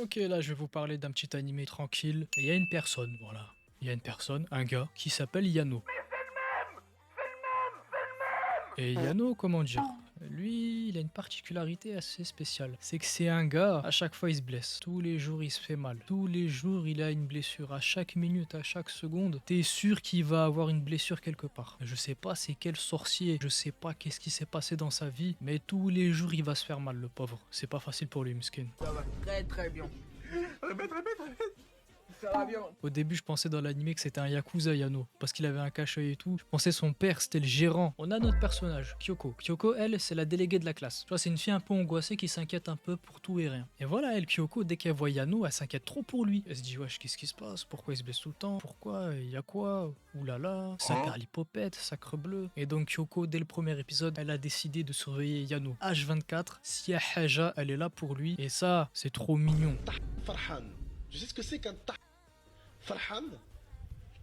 Ok, là je vais vous parler d'un petit animé tranquille. Et il y a une personne, voilà. Il y a une personne, un gars, qui s'appelle Yano. Et Yano, comment dire? Lui, il a une particularité assez spéciale. C'est que c'est un gars, à chaque fois il se blesse. Tous les jours il se fait mal. Tous les jours il a une blessure. À chaque minute, à chaque seconde, t'es sûr qu'il va avoir une blessure quelque part. Je sais pas c'est quel sorcier, je sais pas qu'est-ce qui s'est passé dans sa vie, mais tous les jours il va se faire mal, le pauvre. C'est pas facile pour lui, Miskin. Ça va très très bien. Répète. Ça va bien. Au début, je pensais dans l'animé que c'était un Yakuza Yano, parce qu'il avait un cache-œil et tout. Je pensais son père, c'était le gérant. On a notre personnage, Kyoko. Kyoko, elle, c'est la déléguée de la classe. Tu vois, c'est une fille un peu angoissée qui s'inquiète un peu pour tout et rien. Et voilà, elle, Kyoko, dès qu'elle voit Yano, elle s'inquiète trop pour lui. Elle se dit, wesh, qu'est-ce qui se passe? Pourquoi il se blesse tout le temps? Pourquoi? Il y a quoi? Oulala, ça perd l'hypopète, sacre bleu. Et donc, Kyoko, dès le premier épisode, elle a décidé de surveiller Yano. H24, si y a Haja, elle est là pour lui. Et ça, c'est trop mignon. Farhan. Je sais ce que c'est qu'un Farhan,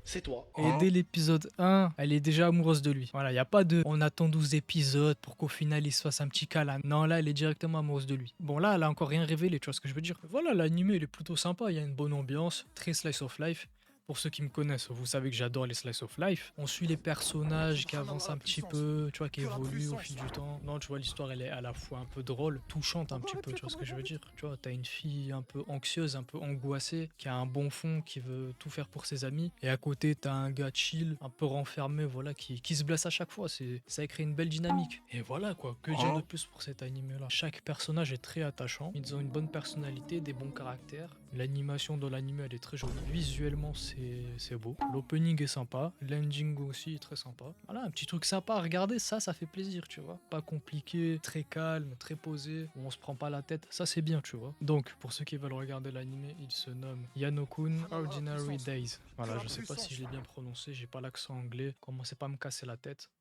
c'est toi. Et dès l'épisode 1, elle est déjà amoureuse de lui. Voilà, il n'y a pas de on attend 12 épisodes pour qu'au final il se fasse un petit câlin. Non, là, elle est directement amoureuse de lui. Bon, là, elle a encore rien révélé, tu vois ce que je veux dire. Voilà, l'animé, il est plutôt sympa. Il y a une bonne ambiance, très slice of life. Pour ceux qui me connaissent, vous savez que j'adore les slice of life. On suit les personnages qui avancent un petit peu, tu vois, qui évoluent au fil du temps. Non, tu vois, l'histoire, elle est à la fois un peu drôle, touchante un petit peu, tu vois ce que je veux dire. Tu vois, t'as une fille un peu anxieuse, un peu angoissée, qui a un bon fond, qui veut tout faire pour ses amis. Et à côté, t'as un gars chill, un peu renfermé, voilà, qui se blesse à chaque fois. Ça crée une belle dynamique. Et voilà, quoi, que dire de plus pour cet animé-là? Chaque personnage est très attachant. Ils ont une bonne personnalité, des bons caractères. L'animation dans l'anime, elle est très jolie. Visuellement, c'est beau. L'opening est sympa. L'ending aussi est très sympa. Voilà, un petit truc sympa à regarder, ça fait plaisir, tu vois. Pas compliqué, très calme, très posé, où on se prend pas la tête. Ça, c'est bien, tu vois. Donc, pour ceux qui veulent regarder l'anime, il se nomme Yano-kun Ordinary Days. Voilà, je sais pas si je l'ai bien prononcé, j'ai pas l'accent anglais. Commencez pas à me casser la tête.